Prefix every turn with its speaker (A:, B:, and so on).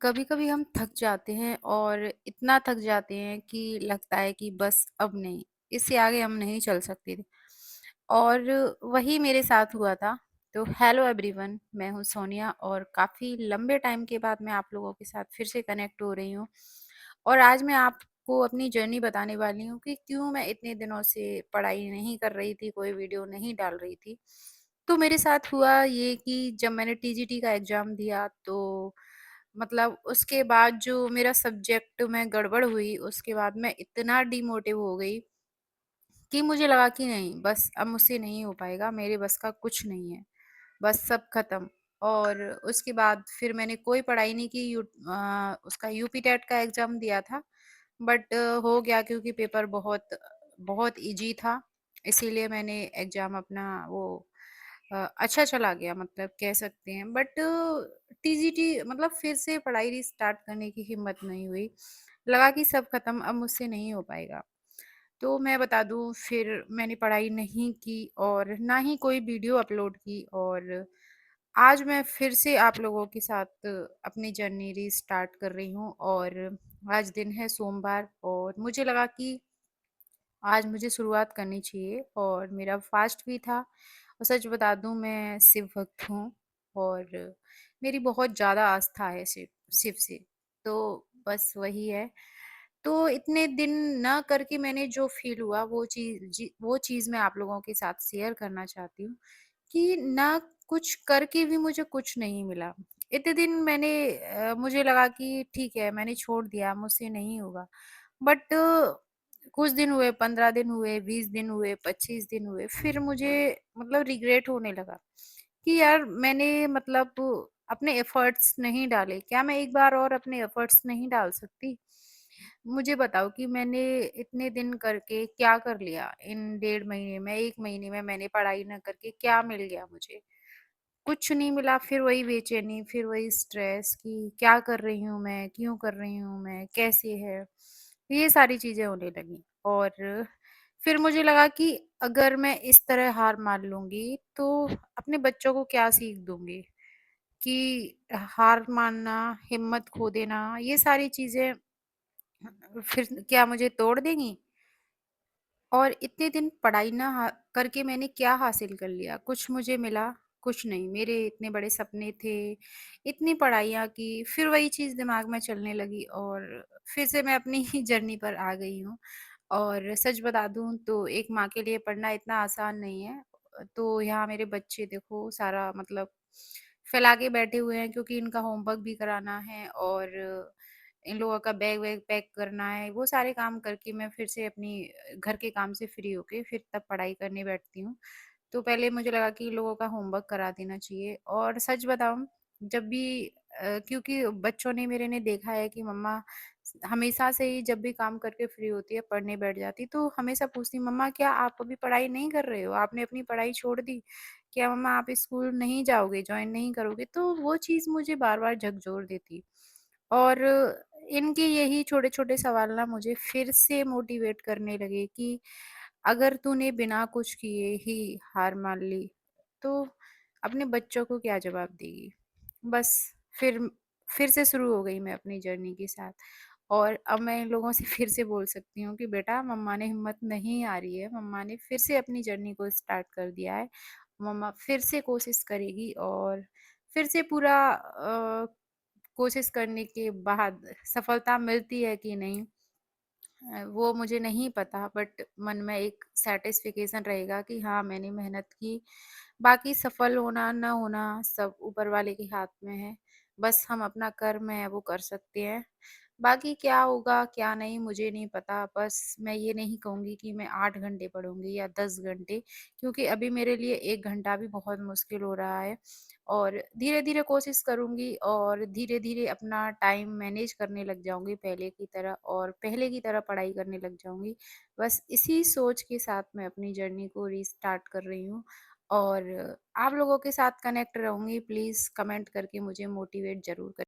A: कभी-कभी हम थक जाते हैं और इतना थक जाते हैं कि लगता है कि बस अब नहीं, इससे आगे हम नहीं चल सकते थे। और वही मेरे साथ हुआ था। तो हेलो एवरीवन, मैं हूँ सोनिया और काफ़ी लंबे टाइम के बाद मैं आप लोगों के साथ फिर से कनेक्ट हो रही हूँ। और आज मैं आपको अपनी जर्नी बताने वाली हूँ कि क्यों मैं इतने दिनों से पढ़ाई नहीं कर रही थी, कोई वीडियो नहीं डाल रही थी। तो मेरे साथ हुआ ये कि जब मैंने टीजीटी का एग्ज़ाम दिया तो मतलब उसके बाद जो मेरा सब्जेक्ट में गड़बड़ हुई, उसके बाद मैं इतना डिमोटिव हो गई कि मुझे लगा कि नहीं, बस अब मुझसे नहीं हो पाएगा, मेरे बस का कुछ नहीं है, बस सब खत्म। और उसके बाद फिर मैंने कोई पढ़ाई नहीं की। उसका यूपी टेट का एग्ज़ाम दिया था, बट हो गया क्योंकि पेपर बहुत बहुत ईज़ी था, इसीलिए मैंने एग्ज़ाम अपना वो अच्छा चला गया, मतलब कह सकते हैं। बट टीजीटी मतलब फिर से पढ़ाई रिस्टार्ट करने की हिम्मत नहीं हुई। लगा कि सब खत्म, अब मुझसे नहीं हो पाएगा। तो मैं बता दूँ, फिर मैंने पढ़ाई नहीं की और ना ही कोई वीडियो अपलोड की। और आज मैं फिर से आप लोगों के साथ अपनी जर्नी रीस्टार्ट कर रही हूँ। और आज दिन है सोमवार और मुझे लगा कि आज मुझे शुरुआत करनी चाहिए। और मेरा फास्ट भी था और सच बता दूँ, मैं शिव भक्त हूँ और मेरी बहुत ज़्यादा आस्था है शिव शिव से। तो बस वही है। तो इतने दिन ना करके मैंने जो फ़ील हुआ वो चीज़ मैं आप लोगों के साथ शेयर करना चाहती हूँ कि ना कुछ करके भी मुझे कुछ नहीं मिला। इतने दिन मुझे लगा कि ठीक है, मैंने छोड़ दिया, मुझसे नहीं होगा। बट कुछ दिन हुए, 15 दिन हुए, 20 दिन हुए, 25 दिन हुए, फिर मुझे मतलब रिग्रेट होने लगा कि यार मैंने मतलब अपने एफर्ट्स नहीं डाले। क्या मैं एक बार और अपने एफर्ट्स नहीं डाल सकती? मुझे बताओ कि मैंने इतने दिन करके क्या कर लिया? इन डेढ़ महीने में, 1 महीने में मैंने पढ़ाई ना करके क्या मिल गया मुझे? कुछ नहीं मिला। फिर वही बेचैनी, फिर वही स्ट्रेस कि क्या कर रही हूँ मैं? क्यों कर रही हूँ मैं? कैसे है? ये सारी चीज़ें होने लगीं। और फिर मुझे लगा कि अगर मैं इस तरह हार मान लूँगी, तो अपने बच्चों को क्या सीख दूँगी? कि हार मानना, हिम्मत खो देना, ये सारी चीज़ें फिर क्या मुझे तोड़ देंगी? और इतने दिन पढ़ाई ना करके मैंने क्या हासिल कर लिया? कुछ मुझे मिला? कुछ नहीं। मेरे इतने बड़े सपने थे, इतनी पढ़ाइयाँ की, फिर वही चीज़ दिमाग में चलने लगी और फिर से मैं अपनी ही जर्नी पर आ गई हूँ। और सच बता दूँ तो एक माँ के लिए पढ़ना इतना आसान नहीं है। तो यहाँ मेरे बच्चे देखो सारा मतलब फैला के बैठे हुए हैं क्योंकि इनका होमवर्क भी कराना है और इन लोगों का बैग वैग पैक करना है। वो सारे काम करके मैं फिर से अपनी घर के काम से फ्री होके फिर तब पढ़ाई करने बैठती हूँ। तो पहले मुझे लगा कि इन लोगों का होमवर्क करा देना चाहिए। और सच बताऊँ, जब भी क्योंकि बच्चों ने मेरे ने देखा है कि मम्मा हमेशा से ही जब भी काम करके फ्री होती है, पढ़ने बैठ जाती, तो हमेशा पूछती, मम्मा क्या आप अभी पढ़ाई नहीं कर रहे हो? आपने अपनी पढ़ाई छोड़ दी? क्या मम्मा आप स्कूल नहीं जाओगे, जॉइन नहीं करोगे? तो वो चीज़ मुझे बार-बार झकझोर देती। और इनके यही छोटे-छोटे सवाल ना मुझे फिर से मोटिवेट करने लगे कि अगर तूने बिना कुछ किए ही हार मान ली, तो अपने बच्चों को क्या जवाब देगी? बस फिर फिर से शुरू हो गई मैं अपनी जर्नी के साथ। और अब मैं इन लोगों से फिर से बोल सकती हूँ कि बेटा, मम्मा ने हिम्मत नहीं हारी है, मम्मा ने फिर से अपनी जर्नी को स्टार्ट कर दिया है। मम्मा फिर से कोशिश करेगी और फिर से पूरा कोशिश करने के बाद सफलता मिलती है कि नहीं, वो मुझे नहीं पता, बट मन में एक सैटिस्फैक्शन रहेगा कि हाँ, मैंने मेहनत की। बाकी सफल होना ना होना सब ऊपर वाले के हाथ में है। बस हम अपना कर्म है वो कर सकते हैं। बाकी क्या होगा क्या नहीं मुझे नहीं पता। बस मैं ये नहीं कहूँगी कि मैं 8 घंटे पढ़ूँगी या 10 घंटे, क्योंकि अभी मेरे लिए 1 घंटा भी बहुत मुश्किल हो रहा है। और धीरे-धीरे कोशिश करूँगी और धीरे-धीरे अपना टाइम मैनेज करने लग जाऊँगी पहले की तरह, और पहले की तरह पढ़ाई करने लग जाऊँगी। बस इसी सोच के साथ मैं अपनी जर्नी को रीस्टार्ट कर रही हूँ और आप लोगों के साथ कनेक्ट रहूँगी। प्लीज़ कमेंट करके मुझे मोटिवेट ज़रूर करें।